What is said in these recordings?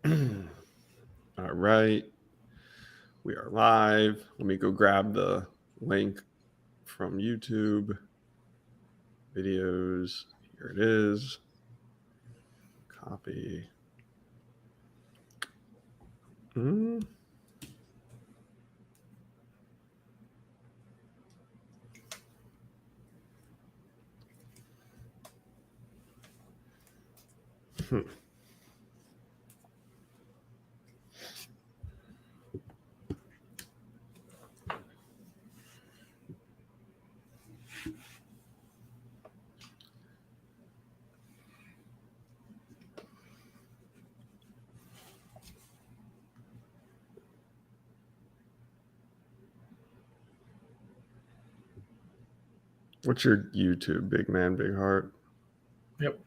All right. We are live. Let me go grab the link from YouTube. Videos. Here it is. Copy. What's your YouTube, Big Man, Big Heart? Yep.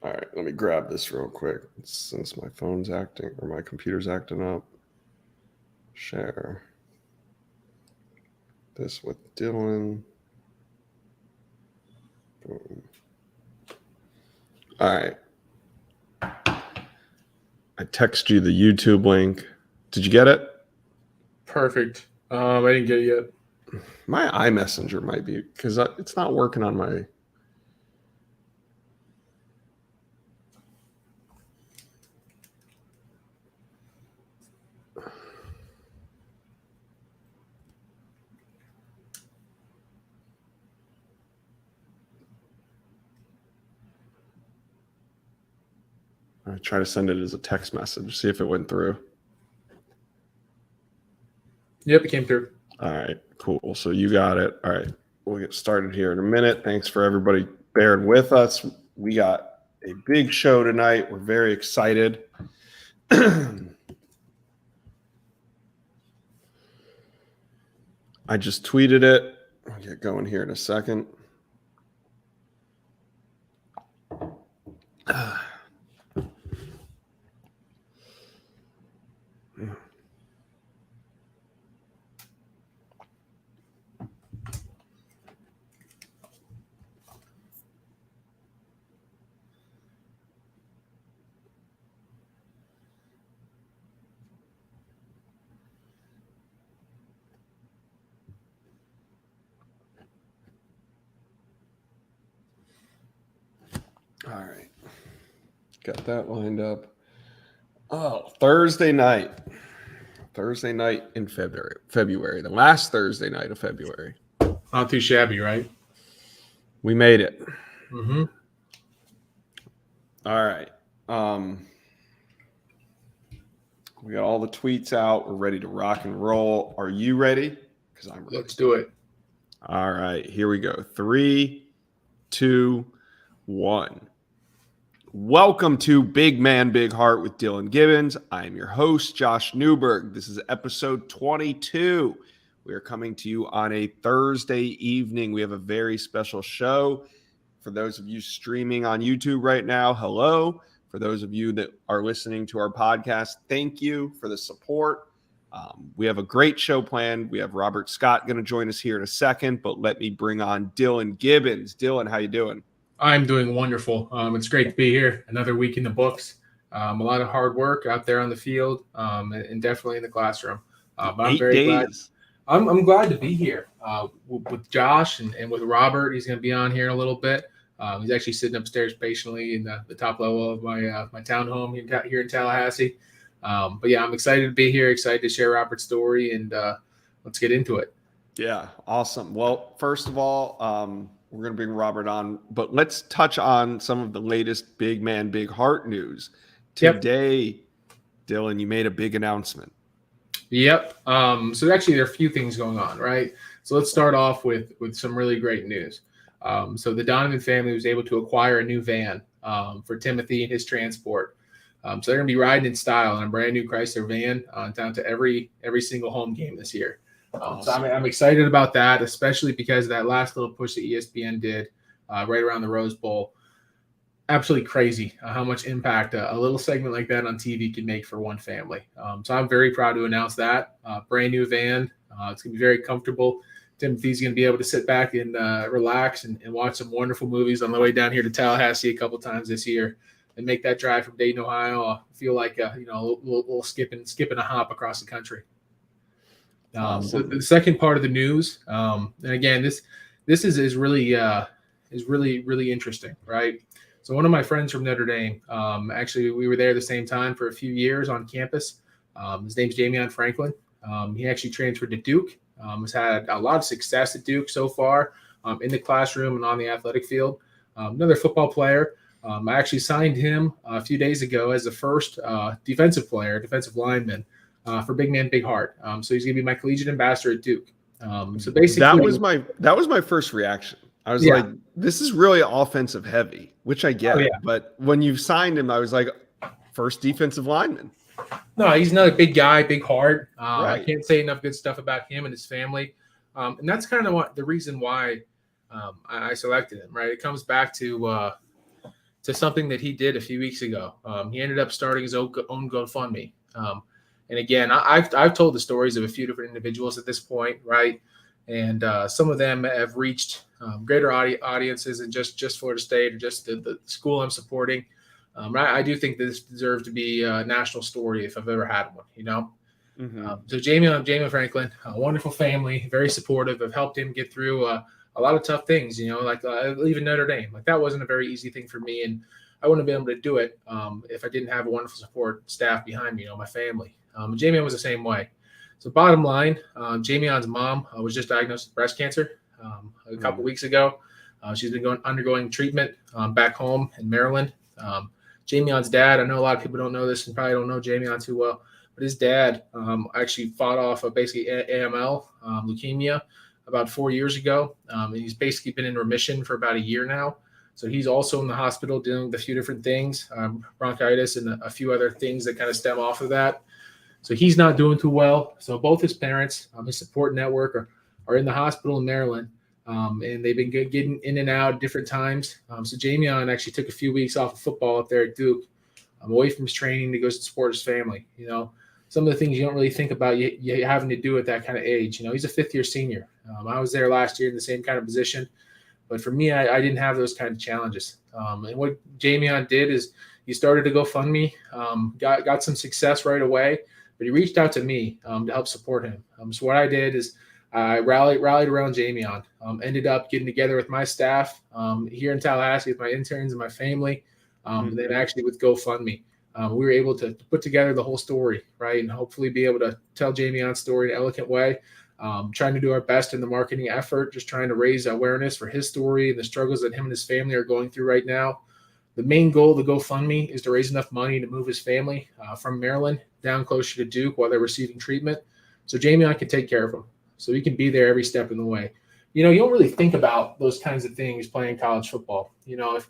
All right, let me grab this real quick since my phone's acting or my computer's acting up. Share this with Dylan. Boom. All right. I text you the YouTube link. Did you get it? Perfect. I didn't get it yet. My iMessenger might be because it's not working on my. I try to send it as a text message. See if it went through. Yep, it came through. All right, cool. So you got it. All right, we'll get started here in a minute. Thanks for everybody bearing with us. We got a big show tonight. We're very excited. I just tweeted it. I'll get going here in a second. All right. Got that lined up. Oh, Thursday night. Thursday night in February. The last Thursday night of February. Not too shabby, right? We made it. Mm-hmm. All right. We got all the tweets out. We're ready to rock and roll. Are you ready? Because I'm ready. Let's do it. All right. Here we go. 3, 2, 1. Welcome to Big Man, Big Heart with Dillan Gibbons. I am your host, Josh Newberg. This is episode 22. We are coming to you on a Thursday evening. We have a very special show. For those of you streaming on YouTube right now, hello. For those of you that are listening to our podcast, thank you for the support. We have a great show planned. We have Robert Scott going to join us here in a second, but let me bring on Dillan Gibbons. Dylan, how you doing? I'm doing wonderful. It's great to be here. Another week in the books. A lot of hard work out there on the field, and definitely in the classroom. But I'm very glad. I'm glad to be here with Josh and with Robert. He's going to be on here in a little bit. He's actually sitting upstairs patiently in the top level of my townhome here in Tallahassee. But yeah, I'm excited to be here. Excited to share Robert's story, and let's get into it. Yeah, awesome. Well, first of all, we're going to bring Robert on, but let's touch on some of the latest Big Man, Big Heart news. Today, Dylan, you made a big announcement. Yep. So actually, there are a few things going on, right? So let's start off with some really great news. So the Donovan family was able to acquire a new van for Timothy and his transport. So they're going to be riding in style in a brand new Chrysler van down to every single home game this year. So I'm excited about that, especially because that last little push that ESPN did right around the Rose Bowl. Absolutely crazy how much impact a little segment like that on TV can make for one family. So I'm very proud to announce that. Brand new van. It's going to be very comfortable. Timothy's going to be able to sit back and relax and watch some wonderful movies on the way down here to Tallahassee a couple times this year, and make that drive from Dayton, Ohio. Feel like a little skipping a hop across the country. So the second part of the news, and again, this is really interesting, right? So one of my friends from Notre Dame, actually we were there the same time for a few years on campus. His name's Jamion Franklin. He actually transferred to Duke. Has had a lot of success at Duke so far, in the classroom and on the athletic field. Another football player. I actually signed him a few days ago as the first defensive lineman for Big Man Big Heart. So he's going to be my collegiate ambassador at Duke. So basically, that was my first reaction. I was like, this is really offensive heavy, which I get. But when you signed him, I was like, first defensive lineman. No, he's another big guy, big heart. Right. I can't say enough good stuff about him and his family. And that's kind of the reason why I selected him, right? It comes back to something that he did a few weeks ago. He ended up starting his own GoFundMe. And again, I've told the stories of a few different individuals at this point, right? And some of them have reached greater audiences than just Florida State or just the school I'm supporting. I do think this deserves to be a national story if I've ever had one, So Jamion Franklin, a wonderful family, very supportive. Have helped him get through a lot of tough things, like leaving Notre Dame. Like that wasn't a very easy thing for me, and I wouldn't have been able to do it if I didn't have a wonderful support staff behind me, my family. Jamion was the same way. So bottom line, Jamion's mom was just diagnosed with breast cancer a couple weeks ago. She's been undergoing treatment back home in Maryland. Jamion's dad, I know a lot of people don't know this and probably don't know Jamion too well, but his dad actually fought off basically AML, leukemia, about 4 years ago. And he's basically been in remission for about a year now. So he's also in the hospital dealing with a few different things, bronchitis and a few other things that kind of stem off of that. So he's not doing too well. So both his parents, his support network, are in the hospital in Maryland. And they've been getting in and out at different times. So Jamion actually took a few weeks off of football up there at Duke, away from his training to go support his family. Some of the things you don't really think about you having to do at that kind of age. He's a fifth-year senior. I was there last year in the same kind of position. But for me, I didn't have those kind of challenges. And what Jamion did is he started to GoFundMe, got some success right away. But he reached out to me to help support him. So what I did is I rallied around Jamion, ended up getting together with my staff here in Tallahassee with my interns and my family, and then actually with GoFundMe. We were able to put together the whole story, right, and hopefully be able to tell Jamion's story in an elegant way, trying to do our best in the marketing effort, just trying to raise awareness for his story and the struggles that him and his family are going through right now. The main goal of the GoFundMe is to raise enough money to move his family from Maryland down closer to Duke while they're receiving treatment so Jamion can take care of him. So he can be there every step of the way. You don't really think about those kinds of things playing college football. If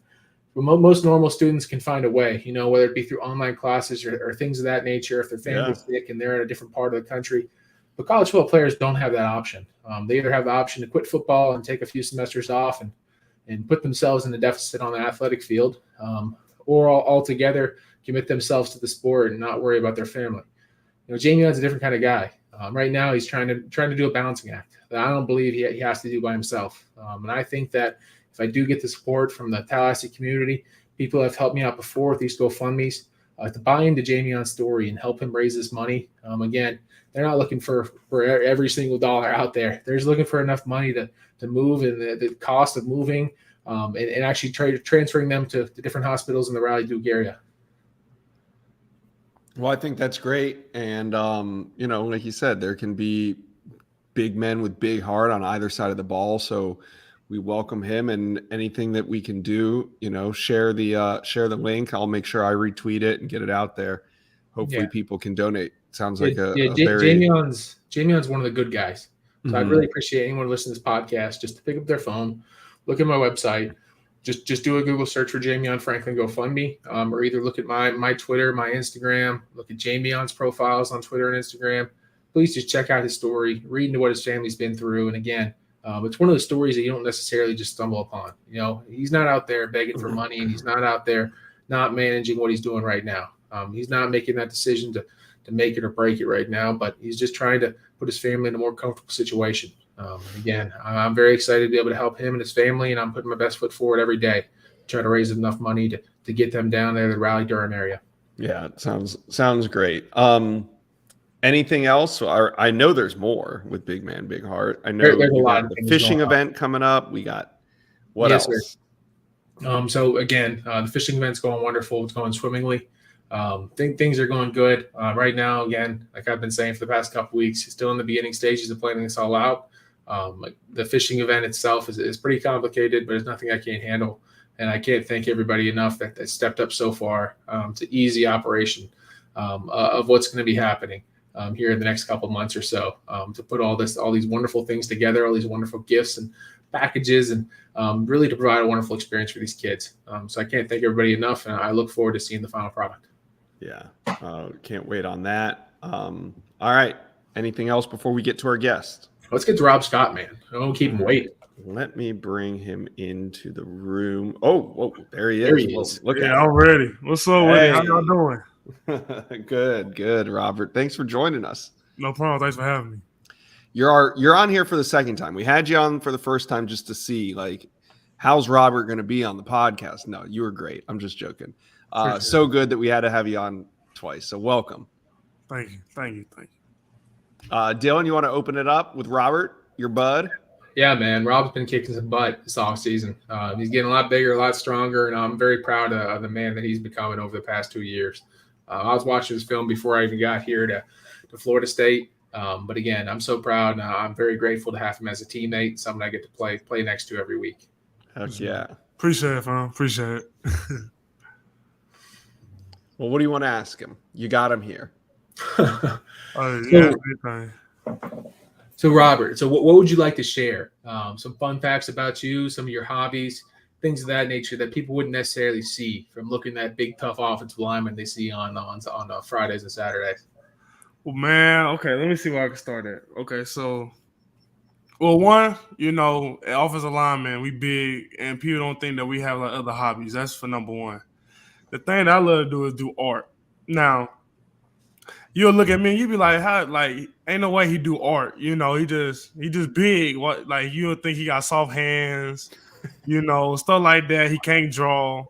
most normal students can find a way, whether it be through online classes or things of that nature, if their family's sick and they're in a different part of the country. But college football players don't have that option. They either have the option to quit football and take a few semesters off and put themselves in the deficit on the athletic field, or altogether commit themselves to the sport and not worry about their family. Jamion's a different kind of guy. Right now, he's trying to do a balancing act that I don't believe he has to do by himself. And I think that if I do get the support from the Tallahassee community, people have helped me out before with these GoFundMes to buy into Jamion's story and help him raise this money. Again, they're not looking for every single dollar out there. They're just looking for enough money to move and the cost of moving and actually transferring them to different hospitals in the Raleigh-Duke area. Well, I think that's great. And, like you said, there can be big men with big heart on either side of the ball. So we welcome him, and anything that we can do, share the link. I'll make sure I retweet it and get it out there. Hopefully people can donate. Sounds like a very... Jamion's one of the good guys. So I'd really appreciate anyone listening to this podcast just to pick up their phone, look at my website, just do a Google search for Jamion Franklin GoFundMe, or either look at my Twitter, my Instagram, look at Jamion's profiles on Twitter and Instagram, please just check out his story, read into what his family's been through. And again, it's one of those stories that you don't necessarily just stumble upon. He's not out there begging for money, and he's not out there not managing what he's doing right now. He's not making that decision to make it or break it right now, but he's just trying to put his family in a more comfortable situation. Again, I'm very excited to be able to help him and his family, and I'm putting my best foot forward every day to try to raise enough money to get them down there to the Raleigh-Durham area. Yeah, it sounds great. Anything else? I know there's more with Big Man, Big Heart. I know there's a lot of the fishing event coming up. We got what else? Sir. So again, the fishing event's going wonderful. It's going swimmingly. Things are going good right now. Again, like I've been saying for the past couple weeks, still in the beginning stages of planning this all out. The fishing event itself is pretty complicated, but it's nothing I can't handle. And I can't thank everybody enough that stepped up so far to ease the operation of what's going to be happening here in the next couple of months or so, to put all these wonderful things together, all these wonderful gifts and packages, and really to provide a wonderful experience for these kids. So I can't thank everybody enough, and I look forward to seeing the final product. Yeah, can't wait on that. All right. Anything else before we get to our guest? Let's get to Rob Scott, man. Don't keep him waiting. Let me bring him into the room. Oh, there he is. Look at him. I'm ready. What's up, Woody? How y'all doing? Good, Robert. Thanks for joining us. No problem. Thanks for having me. You're on here for the second time. We had you on for the first time just to see, like, how's Robert going to be on the podcast? No, you were great. I'm just joking. So good that we had to have you on twice. So welcome. Thank you. Dylan, you want to open it up with Robert, your bud? Yeah, man. Rob's been kicking some butt this offseason. He's getting a lot bigger, a lot stronger, and I'm very proud of the man that he's becoming over the past 2 years. I was watching his film before I even got here to Florida State. But again, I'm so proud, and I'm very grateful to have him as a teammate, someone I get to play next to every week. Heck yeah. Appreciate it, fam. Appreciate it. Well, what do you want to ask him? You got him here. So, Robert, what would you like to share? Some fun facts about you, some of your hobbies, things of that nature that people wouldn't necessarily see from looking at big, tough offensive linemen they see on Fridays and Saturdays. Well, man, okay, let me see where I can start at. Okay, so, well, one, offensive lineman, we big, and people don't think that we have like other hobbies. That's for number one. The thing that I love to do is do art. Now, you'll look at me and you be like, how, like, ain't no way he do art. He just big. What, like, you don't think he got soft hands, stuff like that. He can't draw.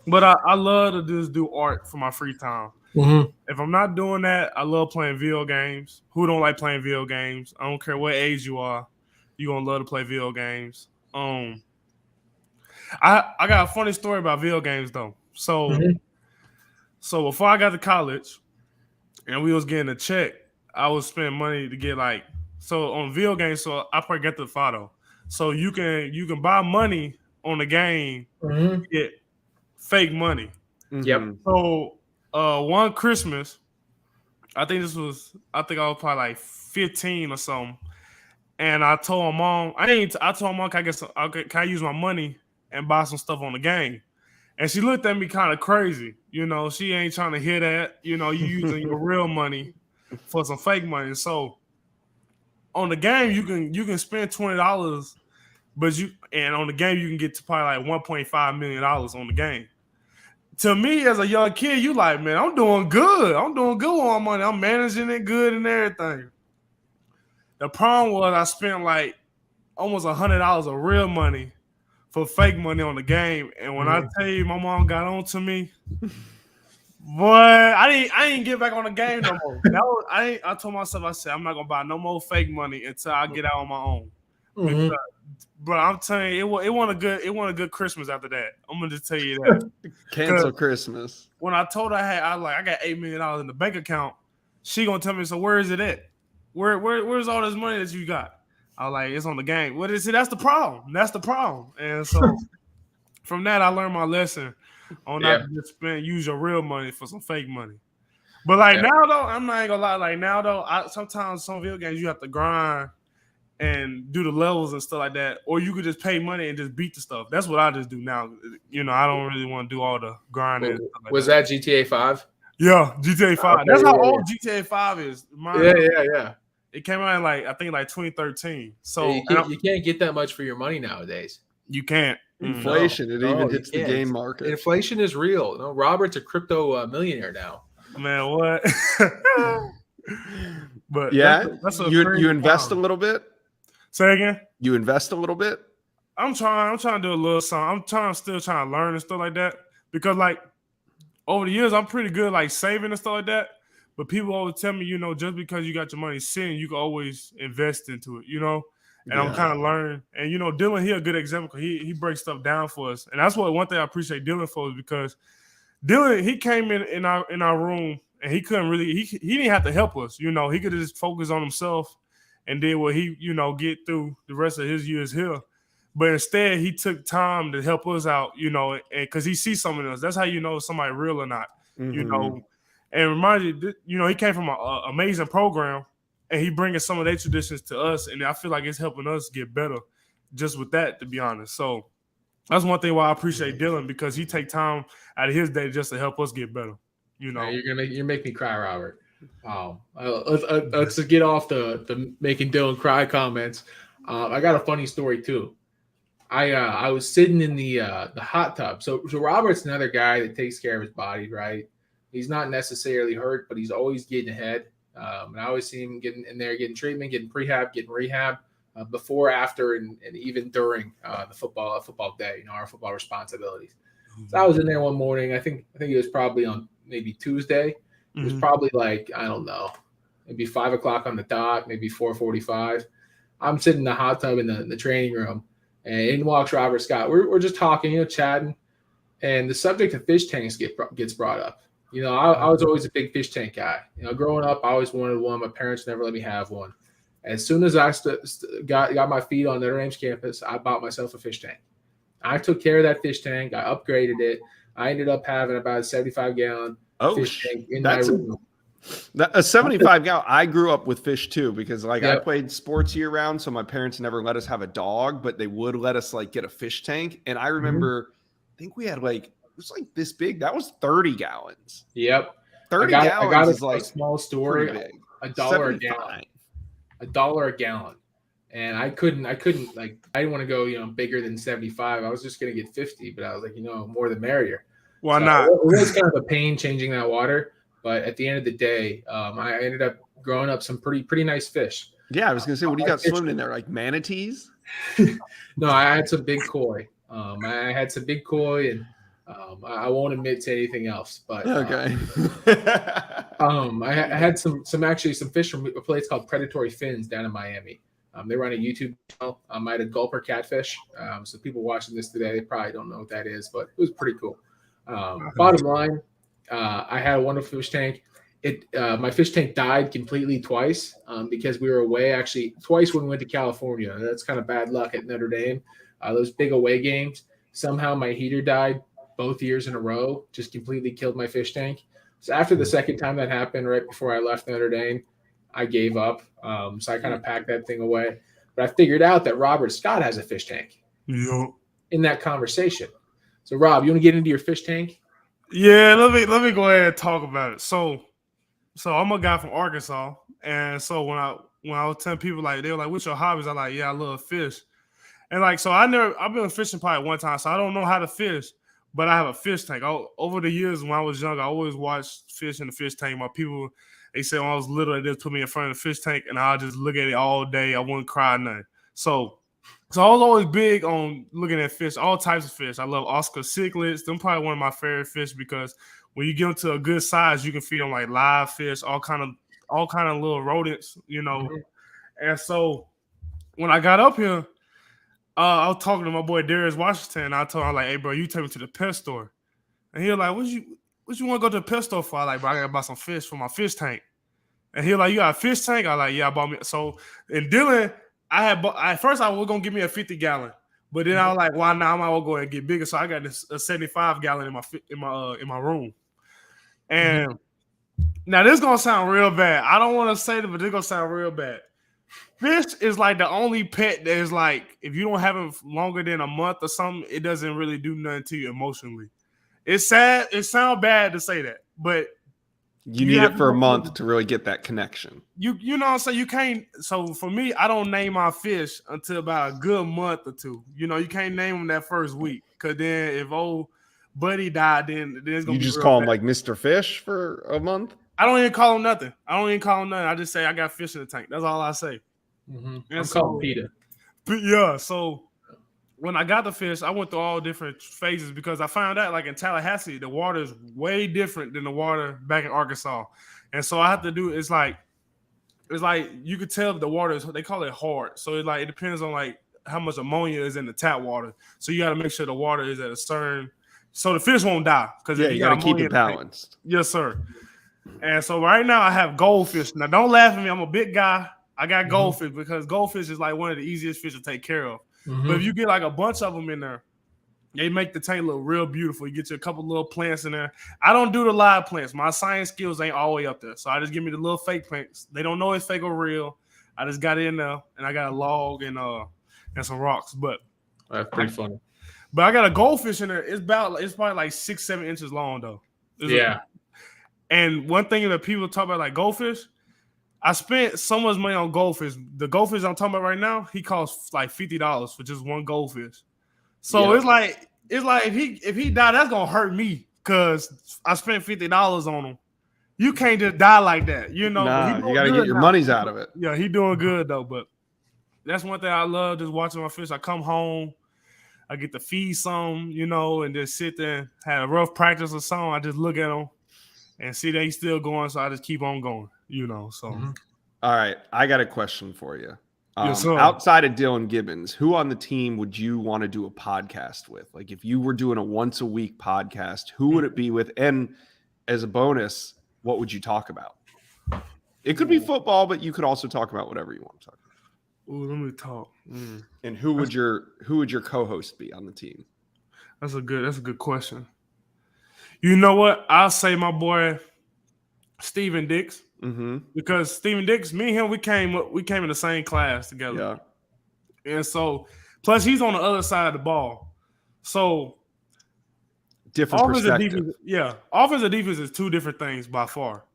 But I love to just do art for my free time. Mm-hmm. If I'm not doing that, I love playing video games. Who don't like playing video games? I don't care what age you are. You're going to love to play video games. I got a funny story about video games, though. So before I got to college and we was getting a check, I was spending money to get on video games. So I probably get the photo. So you can buy money on the game, get fake money. Yep. So one Christmas, I think I was probably like 15 or something, and I told my mom, I told my mom, can I use my money and buy some stuff on the game? And she looked at me kind of crazy. She ain't trying to hear that. You using your real money for some fake money. So on the game, you can spend $20, and on the game you can get to probably like $1.5 million on the game. To me, as a young kid, you like, man, I'm doing good. I'm doing good with my money. I'm managing it good and everything. The problem was I spent like almost $100 of real money for fake money on the game. And when I tell you my mom got on to me, boy, I didn't get back on the game no more. I told myself, I said, I'm not gonna buy no more fake money until I get out on my own. Mm-hmm. But I'm telling you, it wasn't a good Christmas after that. I'm gonna just tell you that. Cancel Christmas. When I told her I got $8 million in the bank account, she gonna tell me, so where is it at? Where's all this money that you got? I was like, it's on the game. What is it? That's the problem. And so from that, I learned my lesson on not to just use your real money for some fake money. But now though, I'm not gonna lie. Like now though, sometimes some video games you have to grind and do the levels and stuff like that, or you could just pay money and just beat the stuff. That's what I just do now. I don't really want to do all the grinding. Was that GTA 5? Yeah, GTA 5. Okay, That's how yeah, old GTA 5 is. yeah. It came out in I think 2013. So You can't get that much for your money nowadays. you can't. Inflation, it even hits the game market. Inflation is real. No, Robert's a crypto millionaire now. Man, what? But yeah, that's you invest a little bit. Say again. You invest a little bit. I'm trying to do a little something. Still trying to learn and stuff like that because over the years I'm pretty good saving and stuff like that. But people always tell me, just because you got your money sitting, you can always invest into it, And I'm kind of learning. And Dillan, he a good example. He breaks stuff down for us, and that's one thing I appreciate Dillan for is because Dillan, he came in our room and he couldn't really he didn't have to help us. He could have just focused on himself and did what he get through the rest of his years here. But instead, he took time to help us out, and because he sees something else. That's how you know if somebody real or not, And remind you, he came from an amazing program, and he bringing some of their traditions to us, and I feel like it's helping us get better just with that, to be honest. So that's one thing why I appreciate Dillan because he take time out of his day just to help us get better. Man, you're making me cry, Robert. Let's get off the making Dillan cry comments. I got a funny story too. I was sitting in the hot tub. So Robert's another guy that takes care of his body, right? He's not necessarily hurt, but he's always getting ahead. And I always see him getting in there, getting treatment, getting prehab, getting rehab, before, after, and even during the football day, our football responsibilities. So I was in there one morning. I think it was probably on maybe Tuesday. It was probably I don't know, maybe 5 o'clock on the dot, maybe 4:45. I'm sitting in the hot tub in the training room, and in walks Robert Scott. We're just talking, chatting, and the subject of fish tanks gets brought up. I was always a big fish tank guy. Growing up, I always wanted one. My parents never let me have one. As soon as I got my feet on Notre Dame's campus, I bought myself a fish tank. I took care of that fish tank. I upgraded it. I ended up having about a 75-gallon fish tank in my room. A 75-gallon. I grew up with fish too because I played sports year round, so my parents never let us have a dog, but they would let us get a fish tank. And I remember, I think we had it was this big. That was 30 gallons. Yep. 30 gallons I got is a small story. $1 a gallon. $1 a gallon. And I didn't want to go, bigger than 75. I was just going to get 50, but I was more the merrier. Why not? It was kind of a pain changing that water. But at the end of the day, I ended up growing up some pretty nice fish. Yeah, I was going to say, what do you got swimming in there? Like manatees? No, I had some big koi. I had some big koi, and I won't admit to anything else. But okay. I had some fish from a place called Predatory Fins down in Miami. They run a YouTube channel. I had a gulper catfish. So people watching this today, they probably don't know what that is, but it was pretty cool. Bottom line, I had a wonderful fish tank. My fish tank died completely twice because we were away actually twice when we went to California. That's kind of bad luck at Notre Dame. Those big away games. Somehow my heater died both years in a row, just completely killed my fish tank. So after the second time that happened, right before I left Notre Dame, I gave up. So I kind of packed that thing away. But I figured out that Robert Scott has a fish tank in that conversation. So Rob, you want to get into your fish tank? Yeah, let me go ahead and talk about it. So I'm a guy from Arkansas, and so when I was telling people they were like, "What's your hobbies?" I'm like, "Yeah, I love fish." And so I've been fishing probably one time, so I don't know how to fish, but I have a fish tank. Over the years when I was young, I always watched fish in the fish tank. My people, they said when I was little, they just put me in front of the fish tank, and I'll just look at it all day. I wouldn't cry nothing. So I was always big on looking at fish, all types of fish. I love Oscar cichlids. They're probably one of my favorite fish because when you get them to a good size, you can feed them like live fish, all kind of little rodents, Mm-hmm. And so when I got up here, I was talking to my boy Darius Washington, and I told him, "Hey, bro, you take me to the pet store." And he was like, "What you want to go to the pet store for?" I'm like, "Bro, I gotta buy some fish for my fish tank." And he was like, "You got a fish tank?" I was like, "Yeah, I bought me." So and Dillan, at first I was gonna give me a 50-gallon, but then I was like, "Why not? I might well go and get bigger." So I got this a 75-gallon in my room. And now this is gonna sound real bad. I don't want to say it, but this is gonna sound real bad. Fish is like the only pet that is if you don't have it longer than a month or something, it doesn't really do nothing to you emotionally. It's sad. It sounds bad to say that, but You need it for a month to really get that connection. You know what I'm saying? You can't. So for me, I don't name my fish until about a good month or two. You can't name them that first week, because then if old buddy died, then it's gonna you be just real call bad. him like Mr. Fish for a month. I don't even call him nothing. I just say I got fish in the tank. That's all I say. Mm-hmm. And I'm so, called Peter. Yeah. So when I got the fish, I went through all different phases, because I found out, like in Tallahassee, the water is way different than the water back in Arkansas. And so I have to do, it's like you could tell the water is, they call it hard. So it depends on like how much ammonia is in the tap water. So you got to make sure the water is at a certain, so the fish won't die. Because you got to keep it balanced. Yes, sir. And so right now I have goldfish. Now don't laugh at me. I'm a big guy. I got goldfish, because goldfish is like one of the easiest fish to take care of. But if you get like a bunch of them in there, they make the tank look real beautiful. You get you a couple little plants in there. I don't do the live plants. My science skills ain't all the way up there. So I just give me the little fake plants. They don't know it's fake or real. I just got it in there, and I got a log and some rocks. But that's pretty funny. But I got a goldfish in there. It's probably like 6-7 inches long though. And one thing that people talk about, like goldfish, I spent so much money on goldfish. The goldfish I'm talking about right now, he costs like $50 for just one goldfish. So it's like if he died, that's gonna hurt me, because I spent $50 on him. You can't just die like that, Nah, you gotta get your monies out of it. Yeah, he doing good though. But that's one thing I love, just watching my fish. I come home, I get to feed some, and just sit there and have a rough practice or something. I just look at them and see that he's still going, so I just keep on going, so. All right, I got a question for you. Yes, outside of Dillan Gibbons, who on the team would you want to do a podcast with? Like if you were doing a once a week podcast, who would it be with? And as a bonus, what would you talk about? It could be football, but you could also talk about whatever you want to talk about. Ooh, let me talk. And who would your co-host be on the team? That's a good question. You know what? I'll say my boy Steven Dix. Because Steven Dix, me and him, we came in the same class together. Yeah. And so, plus he's on the other side of the ball. So different perspective. Offense and defense is two different things by far.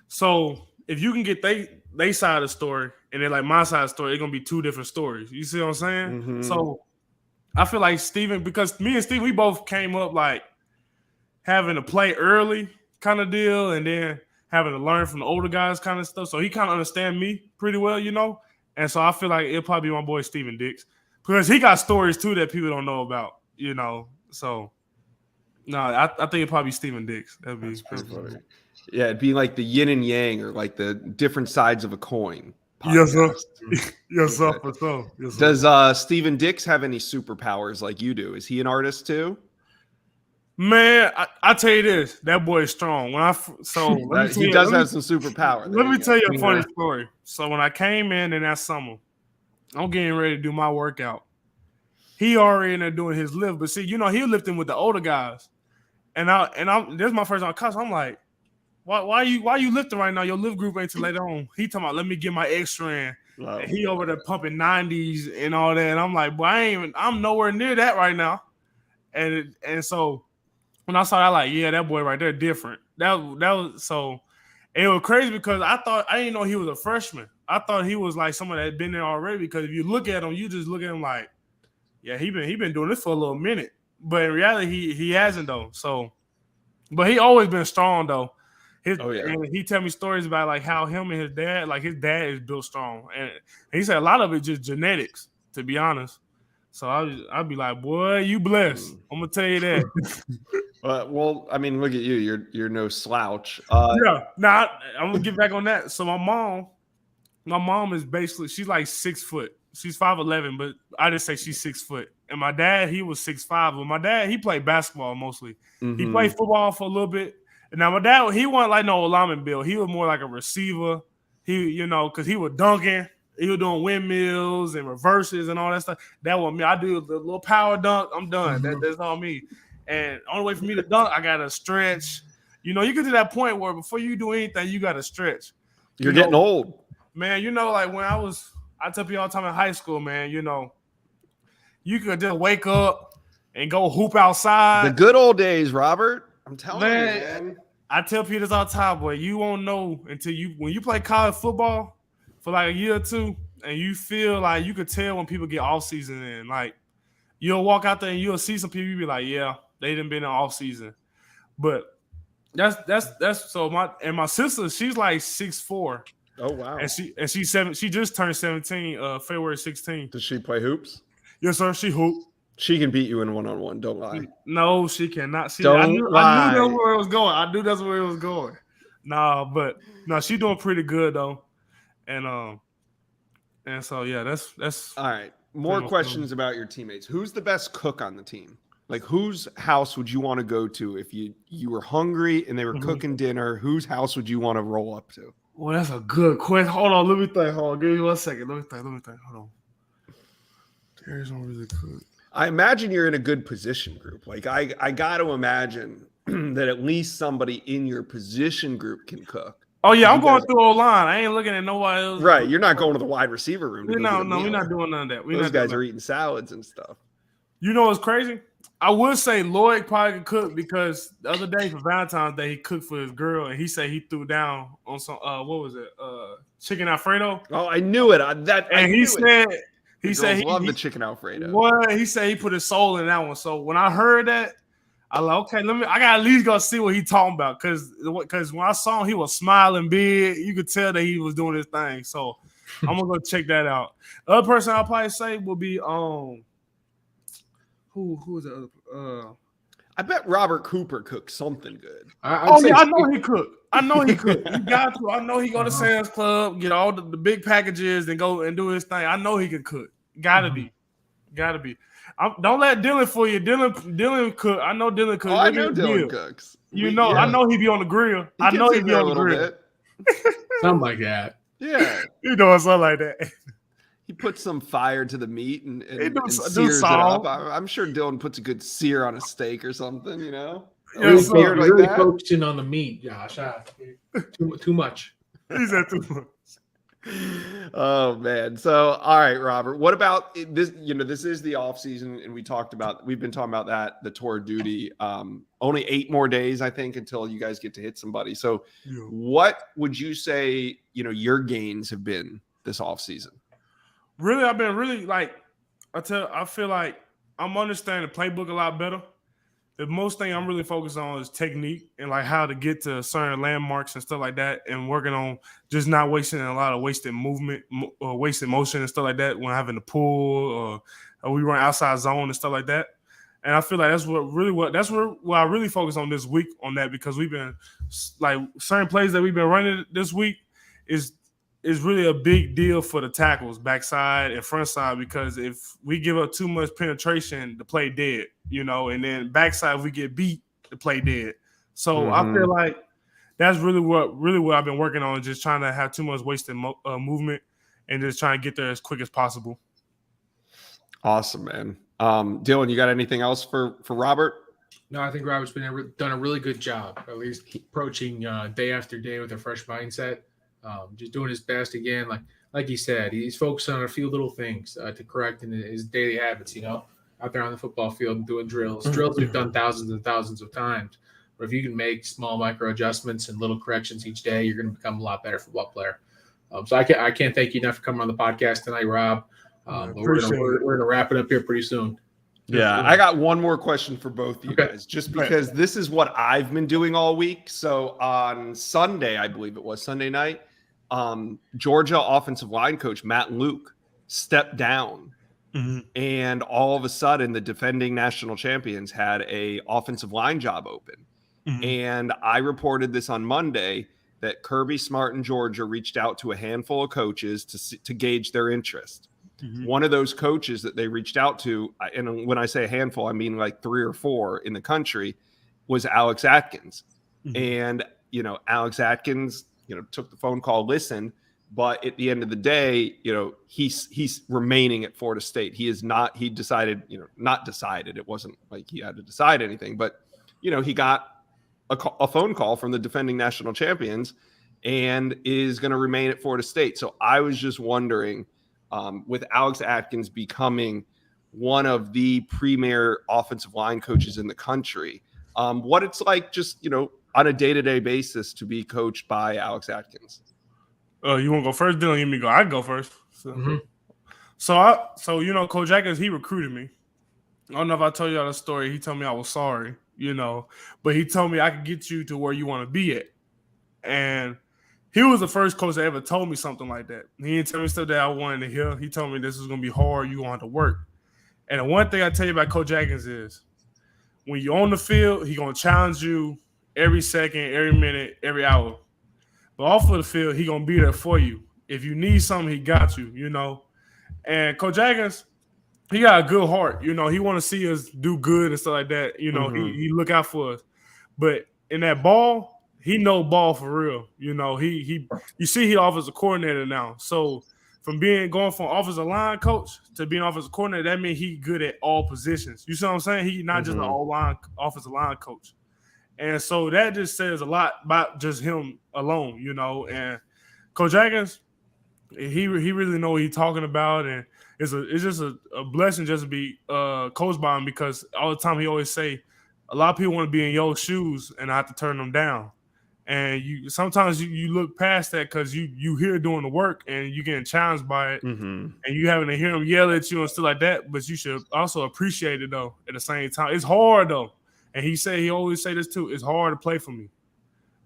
So if you can get they side of the story and then like my side of the story, it's gonna be two different stories. You see what I'm saying? So I feel like Steven, because me and Steven, we both came up like having to play early kind of deal, and then having to learn from the older guys kind of stuff. So he kind of understand me pretty well, And so I feel like it'll probably be my boy Steven Dix, because he got stories too that people don't know about, So no, I think it'd probably be Steven Dix. That'd be pretty funny. Yeah, it'd be like the yin and yang, or like the different sides of a coin podcast. Yes, sir. Yes, sir. For sure. Yes, sir. Does Steven Dix have any superpowers like you do? Is he an artist too? Man, I tell you this, that boy is strong. He does have some superpower. Let me tell you a funny story. So when I came in that summer, I'm getting ready to do my workout. He already in there doing his lift, but see, he was lifting with the older guys, and this is my first time cuss. I'm like, why you lifting right now? Your lift group ain't till later on. He talking about, let me get my extra in. Wow. And he over there pumping 90s and all that, and I'm like, boy, I'm nowhere near that right now. And so when I saw that, like, yeah, that boy right there different. That was so. It was crazy because I didn't know he was a freshman. I thought he was like someone that had been there already, because if you look at him, you just look at him like, yeah, he been doing this for a little minute. But in reality, he hasn't though. So, but he always been strong though. And he tell me stories about like how him and his dad is built strong, and he said a lot of it just genetics, to be honest. So I'd be like, boy, you blessed. I'm gonna tell you that. Well, I mean, look at you. You're no slouch. I'm gonna get back on that. So my mom is basically, she's like 6 foot. She's 5'11", but I just say she's 6 foot. And my dad, he was 6'5". But my dad, he played basketball mostly. He played football for a little bit. And now my dad, he wasn't like no lineman build. He was more like a receiver. He, because he was dunking. He was doing windmills and reverses and all that stuff. That was me. I do the little power dunk. I'm done. That's all me. And the only way for me to dunk, I got to stretch. You get to that point where before you do anything, you got to stretch. You're getting old. Man, like when I tell people all the time in high school, man, you could just wake up and go hoop outside. The good old days, Robert. I'm telling you, man. I tell people this all the time, boy. You won't know until when you play college football for like a year or two, and you feel like you could tell when people get off season in. Like you'll walk out there and you'll see some people, you be like, yeah, they done been in off season. But that's so my sister, she's like 6'4". Oh wow. And she's 7. She just turned 17, February 16th. Does she play hoops? Yes, sir. She hoop. She can beat you in 1-on-1. Don't lie. No, she cannot. Don't lie. I knew that's where it was going. I knew that's where it was going. But she's doing pretty good though. And so yeah, that's all right. More questions about your teammates. Who's the best cook on the team? Like whose house would you want to go to if you were hungry and they were cooking dinner? Whose house would you want to roll up to? Well, that's a good question. Hold on, let me think. Hold on, give me 1 second. Let me think. Hold on. There's no really cook. I imagine you're in a good position group. Like I got to imagine that at least somebody in your position group can cook. Oh yeah, I'm going through O-line. I ain't looking at nobody else. Right, you're not going to the wide receiver room. We're not doing none of that. Those guys are eating salads and stuff. You know what's crazy? I would say Lloyd probably could cook because the other day for Valentine's Day he cooked for his girl and he said he threw down on some what was it? Chicken Alfredo. Oh, I knew it. He said he loved the chicken Alfredo. What? He said he put his soul in that one. So when I heard that, I like, okay, I gotta at least go see what he talking about. Cause when I saw him, he was smiling big. You could tell that he was doing his thing. So I'm gonna go check that out. The other person I'll probably say will be who is the other I bet Robert Cooper cooks something good. I know he cooked. He got to. I know he go to Sam's Club, get all the big packages, and go and do his thing. I know he can cook. Gotta be. Don't let Dillan fool you. Dylan cook. I know Dylan cooks. Oh, I know Dylan cooks. I know he be on the grill. I know he be on the grill. Something like that. Yeah. Something like that. He puts some fire to the meat and sears it up. I'm sure Dylan puts a good sear on a steak or something, you know? He's really focusing on the meat, Josh. Too much. He said too much. Oh man. So all right, Robert. What about this? This is the off season, and we've been talking about that, the tour of duty. Only 8 more days, I think, until you guys get to hit somebody. So what would you say, your gains have been this off season? Really, I've been really I feel like I'm understanding the playbook a lot better. The most thing I'm really focused on is technique and like how to get to certain landmarks and stuff like that, and working on just not wasting a lot of wasted movement or wasted motion and stuff like that when having to pull or we run outside zone and stuff like that. And I feel like that's where I really focus on this week on that, because we've been like certain plays that we've been running this week is really a big deal for the tackles, backside and front side, because if we give up too much penetration, the play dead, and then backside, if we get beat, the play dead. So I feel like that's really what I've been working on, just trying to have too much wasted movement and just trying to get there as quick as possible. Awesome, man. Dylan, you got anything else for Robert? No, I think Robert's done a really good job, at least approaching day after day with a fresh mindset. Just doing his best again, like he said, he's focused on a few little things to correct in his daily habits. Out there on the football field doing drills we've done thousands and thousands of times. But if you can make small micro adjustments and little corrections each day, you're going to become a lot better football player. So I can't thank you enough for coming on the podcast tonight, Rob. We're going to wrap it up here pretty soon. Yeah, I got one more question for both of you guys, just because this is what I've been doing all week. So on Sunday, I believe it was Sunday night, Georgia offensive line coach Matt Luke stepped down, and all of a sudden the defending national champions had a offensive line job open. And I reported this on Monday that Kirby Smart and Georgia reached out to a handful of coaches to gauge their interest. One of those coaches that they reached out to, and when I say a handful, I mean like 3 or 4 in the country, was Alex Atkins. And, Alex Atkins, took the phone call, listened, but at the end of the day, he's remaining at Florida State. He decided, not decided. It wasn't like he had to decide anything, but, he got a phone call from the defending national champions and is going to remain at Florida State. So I was just wondering, with Alex Atkins becoming one of the premier offensive line coaches in the country, what it's like just, on a day-to-day basis to be coached by Alex Atkins? You want to go first, Dylan? Let me go. I go first. Mm-hmm. So Coach Atkins, he recruited me. I don't know if I told y'all the story. He told me I was sorry, but he told me I could get you to where you want to be at. And he was the first coach that ever told me something like that. He didn't tell me stuff that I wanted to hear. He told me this is going to be hard. You're going to have to work. And the one thing I tell you about Coach Atkins is when you're on the field, he's going to challenge you every second, every minute, every hour. But off of the field, he's going to be there for you. If you need something, he got you, And Coach Atkins, he got a good heart. He want to see us do good and stuff like that. He look out for us. But in that ball, he know ball for real. You see he offensive coordinator now. So from going from offensive line coach to being offensive coordinator, that means he good at all positions. You see what I'm saying? He not just an all-line offensive line coach. And so that just says a lot about just him alone, And Coach Atkins, he really know what he's talking about, and it's just a blessing just to be coached by him, because all the time he always say a lot of people want to be in your shoes and I have to turn them down. And sometimes you look past that because you hear doing the work and you getting challenged by it, and you having to hear him yell at you and stuff like that. But you should also appreciate it though. At the same time, it's hard though, and he always say this too. It's hard to play for me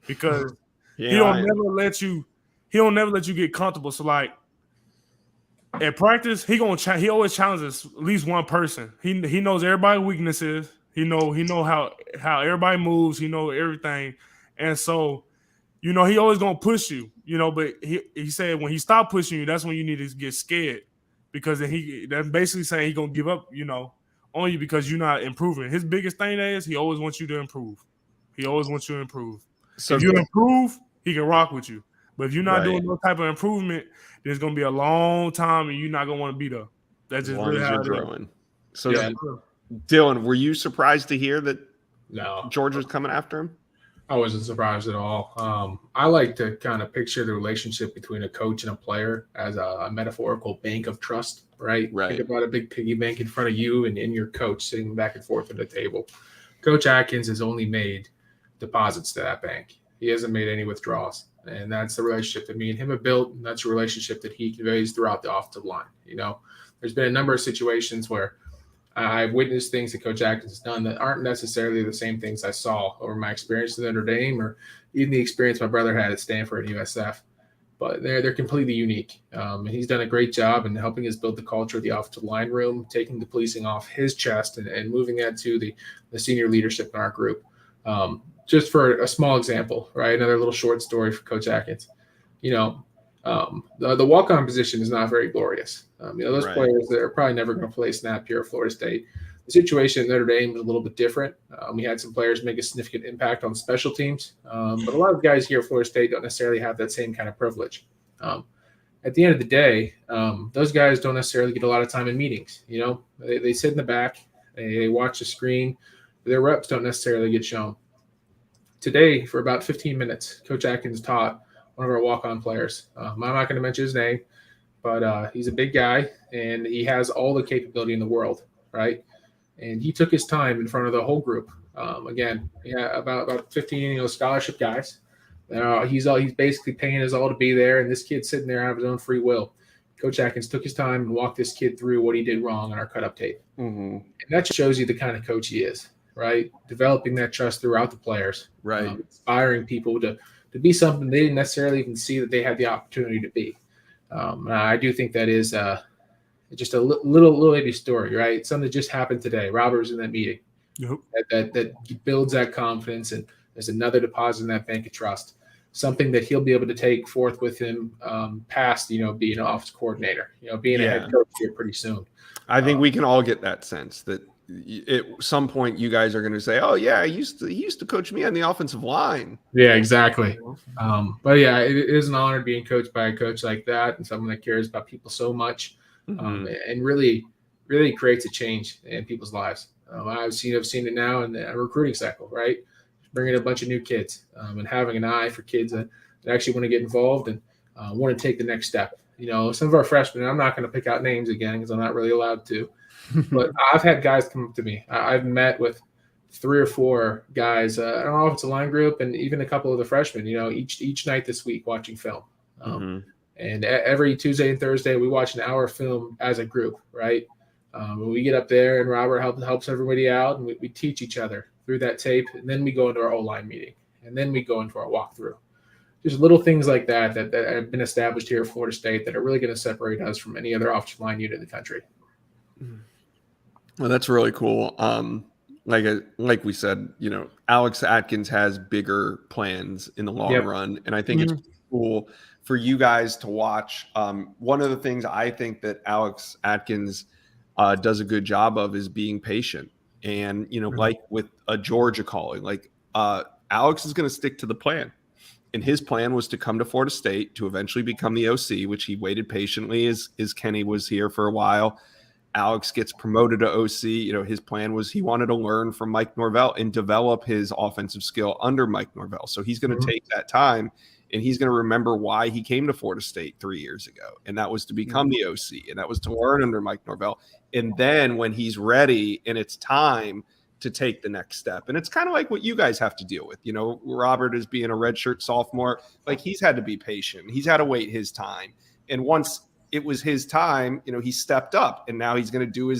because he don't never let you get comfortable. So like at practice, he always challenges at least one person. He knows everybody's weaknesses. He know how everybody moves. He know everything. And so, he always gonna push you, but he said when he stopped pushing you, that's when you need to get scared, because then that's basically saying he gonna give up, on you because you're not improving. His biggest thing is he always wants you to improve. He always wants you to improve. So if you improve, he can rock with you. But if you're not doing no type of improvement, there's gonna be a long time and you're not gonna want to be there. That's just really how you're growing. So Dylan, were you surprised to hear that George was coming after him? I wasn't surprised at all. I like to kind of picture the relationship between a coach and a player as a metaphorical bank of trust, right? Think about a big piggy bank in front of you and your coach sitting back and forth at the table. Coach Atkins has only made deposits to that bank. He hasn't made any withdrawals. And that's the relationship that me and him have built. And that's a relationship that he conveys throughout the offensive line. There's been a number of situations where I've witnessed things that Coach Atkins has done that aren't necessarily the same things I saw over my experience at Notre Dame or even the experience my brother had at Stanford and USF. But they're completely unique. And he's done a great job in helping us build the culture of the offensive line room, taking the policing off his chest and moving that to the senior leadership in our group. Just for a small example, right? Another little short story for Coach Atkins. The walk-on position is not very glorious. Those players that are probably never going to play snap here at Florida State. The situation at Notre Dame was a little bit different. We had some players make a significant impact on special teams, but a lot of guys here at Florida State don't necessarily have that same kind of privilege. At the end of the day, those guys don't necessarily get a lot of time in meetings. They sit in the back, they watch the screen. Their reps don't necessarily get shown. Today, for about 15 minutes, Coach Atkins taught one of our walk-on players. I'm not going to mention his name, but he's a big guy, and he has all the capability in the world, right? And he took his time in front of the whole group. About 15 scholarship guys. He's basically paying his all to be there, and this kid's sitting there out of his own free will. Coach Atkins took his time and walked this kid through what he did wrong on our cut-up tape. And that shows you the kind of coach he is, right? Developing that trust throughout the players. Right. Inspiring people to be something they didn't necessarily even see that they had the opportunity to be. I do think that is just a little baby story, right? Something that just happened today. Robert was in that meeting. That builds that confidence, and there's another deposit in that bank of trust. Something that he'll be able to take forth with him past, being an office coordinator, being a head coach here pretty soon. I think we can all get that sense that at some point you guys are going to say, "Oh yeah, he used to coach me on the offensive line." Yeah, exactly. But yeah, it is an honor being coached by a coach like that and someone that cares about people so much, and really creates a change in people's lives. I've seen it now in the recruiting cycle, right? Bringing a bunch of new kids and having an eye for kids that actually want to get involved and want to take the next step. Some of our freshmen, I'm not going to pick out names again because I'm not really allowed to. But I've had guys come up to me. I've met with 3 or 4 guys, an offensive line group, and even a couple of the freshmen, each night this week watching film. And every Tuesday and Thursday, we watch an hour of film as a group, right? When we get up there, and Robert helps everybody out, and we teach each other through that tape, and then we go into our O-line meeting, and then we go into our walkthrough. Just little things like that have been established here at Florida State that are really going to separate us from any other offensive line unit in the country. Well, that's really cool. Like we said, Alex Atkins has bigger plans in the long run, and I think it's cool for you guys to watch. One of the things I think that Alex Atkins does a good job of is being patient, and like with a Georgia calling, Alex is going to stick to the plan, and his plan was to come to Florida State to eventually become the OC, which he waited patiently as Kenny was here for a while. Alex gets promoted to OC. His plan was he wanted to learn from Mike Norvell and develop his offensive skill under Mike Norvell. So he's going to take that time, and he's going to remember why he came to Florida State 3 years ago. And that was to become the OC, and that was to learn under Mike Norvell. And then when he's ready and it's time to take the next step, and it's kind of like what you guys have to deal with. Robert is being a redshirt sophomore. He's had to be patient. He's had to wait his time. And once it was his time, he stepped up, and now he's going to do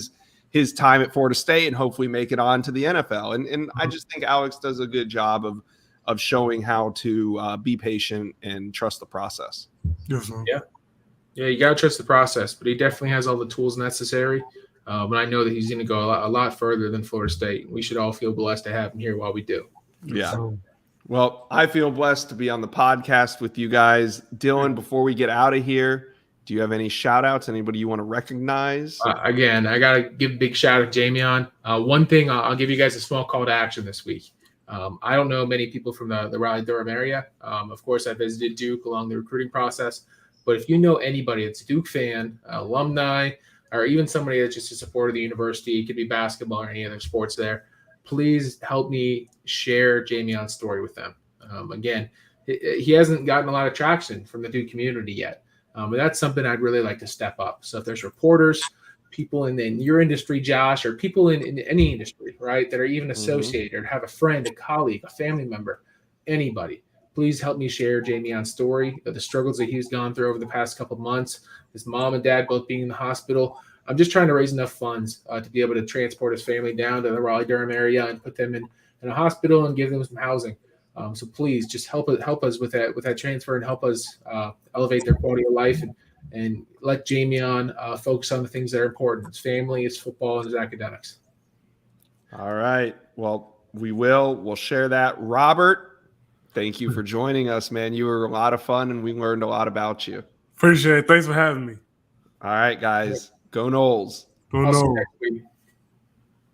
his time at Florida State and hopefully make it on to the NFL. And I just think Alex does a good job of showing how to be patient and trust the process. Yeah, you got to trust the process, but he definitely has all the tools necessary. But I know that he's going to go a lot further than Florida State. We should all feel blessed to have him here while we do. Yeah. Well, I feel blessed to be on the podcast with you guys. Dillan, before we get out of here, do you have any shout outs? Anybody you want to recognize? Again, I got to give a big shout out to Jamion. One thing, I'll give you guys a small call to action this week. I don't know many people from the Raleigh-Durham area. Of course, I visited Duke along the recruiting process. But if you know anybody that's a Duke fan, alumni, or even somebody that's just a supporter of the university, it could be basketball or any other sports there, please help me share Jamion's story with them. Again, he hasn't gotten a lot of traction from the Duke community yet. But that's something I'd really like to step up. So if there's reporters, people in your industry, Josh, or people in any industry, right, that are even associated or have a friend, a colleague, a family member, anybody, please help me share Jamion's story, the struggles that he's gone through over the past couple of months, his mom and dad both being in the hospital. I'm just trying to raise enough funds to be able to transport his family down to the Raleigh-Durham area and put them in a hospital and give them some housing. So please just help us with that transfer and help us elevate their quality of life and let Jamion focus on the things that are important: his family, his football, and his academics. All right. Well, we'll share that. Robert, thank you for joining us, man. You were a lot of fun, and we learned a lot about you. Appreciate it. Thanks for having me. All right, guys. Go Noles. Go Noles.